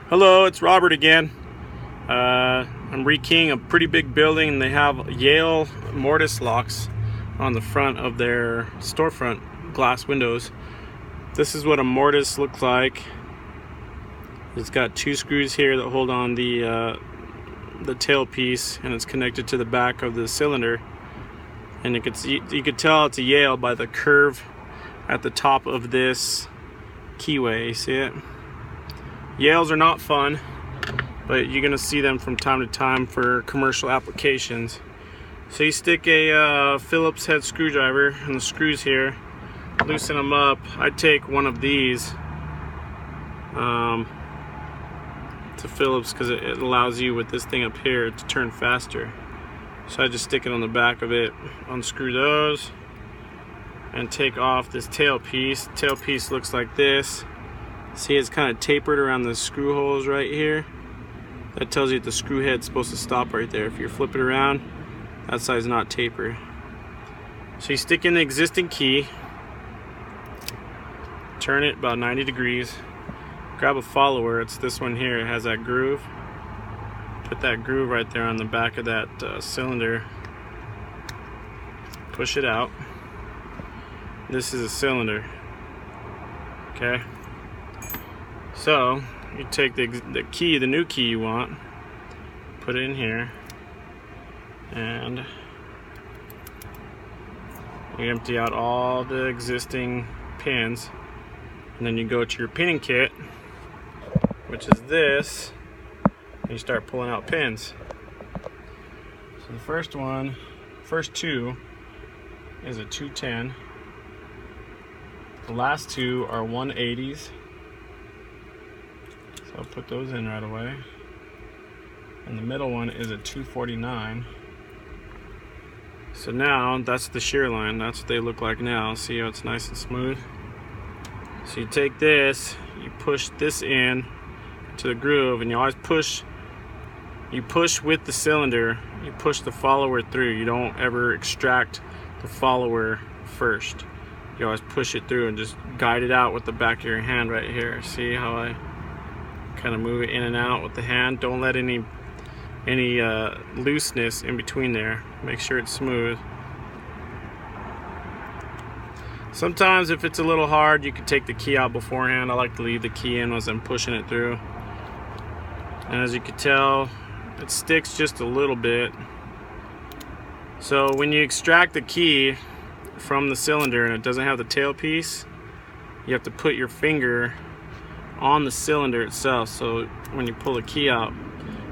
Hello, it's Robert again. I'm rekeying a pretty big building, and they have Yale mortise locks on the front of their storefront glass windows. This is what a mortise looks like. It's got two screws here that hold on the tailpiece, and it's connected to the back of the cylinder. And you could tell it's a Yale by the curve at the top of this keyway. See it? Yales are not fun, but you're gonna see them from time to time for commercial applications. So you stick a Phillips head screwdriver in the screws here, loosen them up. I take one of these to Phillips because it allows you with this thing up here to turn faster. So I just stick it on the back of it, unscrew those, and take off this tailpiece. Tailpiece looks like this. See, it's kind of tapered around the screw holes right here. That tells you that the screw head's supposed to stop right there. If you flip it around, that side's not tapered. So you stick in the existing key, turn it about 90 degrees, grab a follower. It's this one here. It has that groove. Put that groove right there on the back of that cylinder. Push it out. This is a cylinder. Okay. So you take the key, the new key you want, put it in here, and you empty out all the existing pins, and then you go to your pinning kit, which is this, and you start pulling out pins. So the first two is a 210. The last two are 180s. So I'll put those in right away. And the middle one is a 249. So now that's the shear line. That's what they look like now. See how it's nice and smooth? So you take this, you push this in to the groove, and you always push. You push with the cylinder. You push the follower through. You don't ever extract the follower first. You always push it through and just guide it out with the back of your hand right here. See how I kind of move it in and out with the hand? Don't let any looseness in between there. Make sure it's smooth. Sometimes if it's a little hard, you can take the key out beforehand. I like to leave the key in as I'm pushing it through. And as you can tell, it sticks just a little bit. So when you extract the key from the cylinder and it doesn't have the tailpiece, you have to put your finger on the cylinder itself. So when you pull the key out,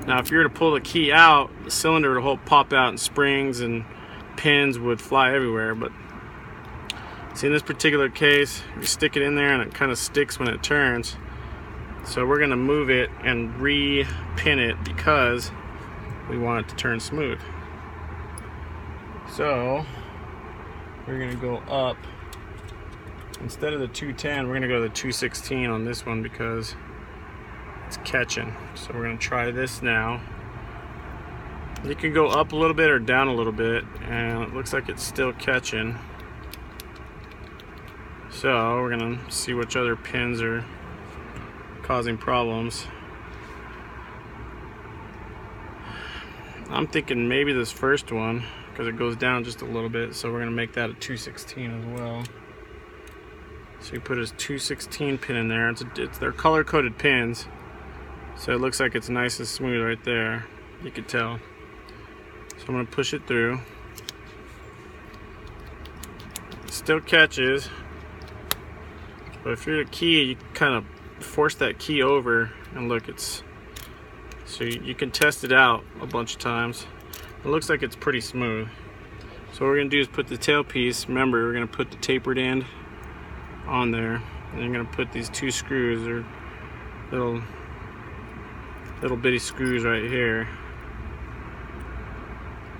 now if you were to pull the key out, the cylinder would pop out, and springs and pins would fly everywhere. But see, in this particular case, you stick it in there and it kind of sticks when it turns. So we're gonna move it and re-pin it because we want it to turn smooth. So we're gonna go up. Instead of the 210, we're gonna go to the 216 on this one because it's catching. So we're gonna try this now. You can go up a little bit or down a little bit, and it looks like it's still catching. So we're gonna see which other pins are causing problems. I'm thinking maybe this first one, because it goes down just a little bit, so we're gonna make that a 216 as well. So you put a 216 pin in there. They're color-coded pins, so it looks like it's nice and smooth right there. You can tell. So I'm gonna push it through. It still catches, but if you're the key, you kind of force that key over, and look, so you can test it out a bunch of times. It looks like it's pretty smooth. So what we're gonna do is put the tailpiece. Remember, we're gonna put the tapered end on there, and you're gonna put these two screws, or little bitty screws right here.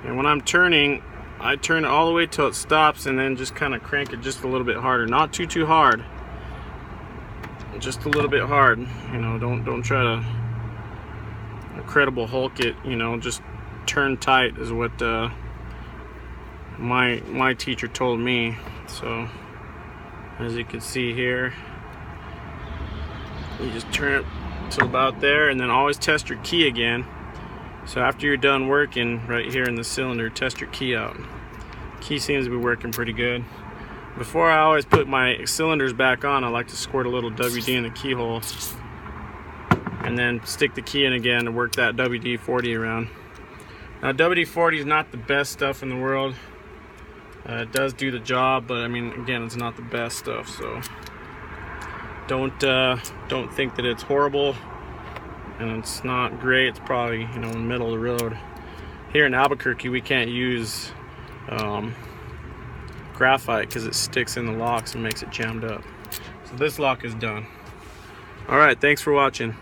And when I'm turning, I turn it all the way till it stops, and then just kind of crank it just a little bit harder. Not too hard. Just a little bit hard. You know, don't try to Incredible Hulk it. You know, just turn tight is what my teacher told me. So as you can see here, you just turn it to about there, and then always test your key again. So after you're done working right here in the cylinder, test your key out. Key seems to be working pretty good. Before I always put my cylinders back on, I like to squirt a little WD in the keyhole and then stick the key in again to work that WD-40 around. Now WD-40 is not the best stuff in the world. It does do the job, but I mean, again, it's not the best stuff, so don't think that it's horrible and it's not great. It's probably, you know, in the middle of the road. Here in Albuquerque, we can't use graphite because it sticks in the locks and makes it jammed up. So this lock is done. All right, thanks for watching.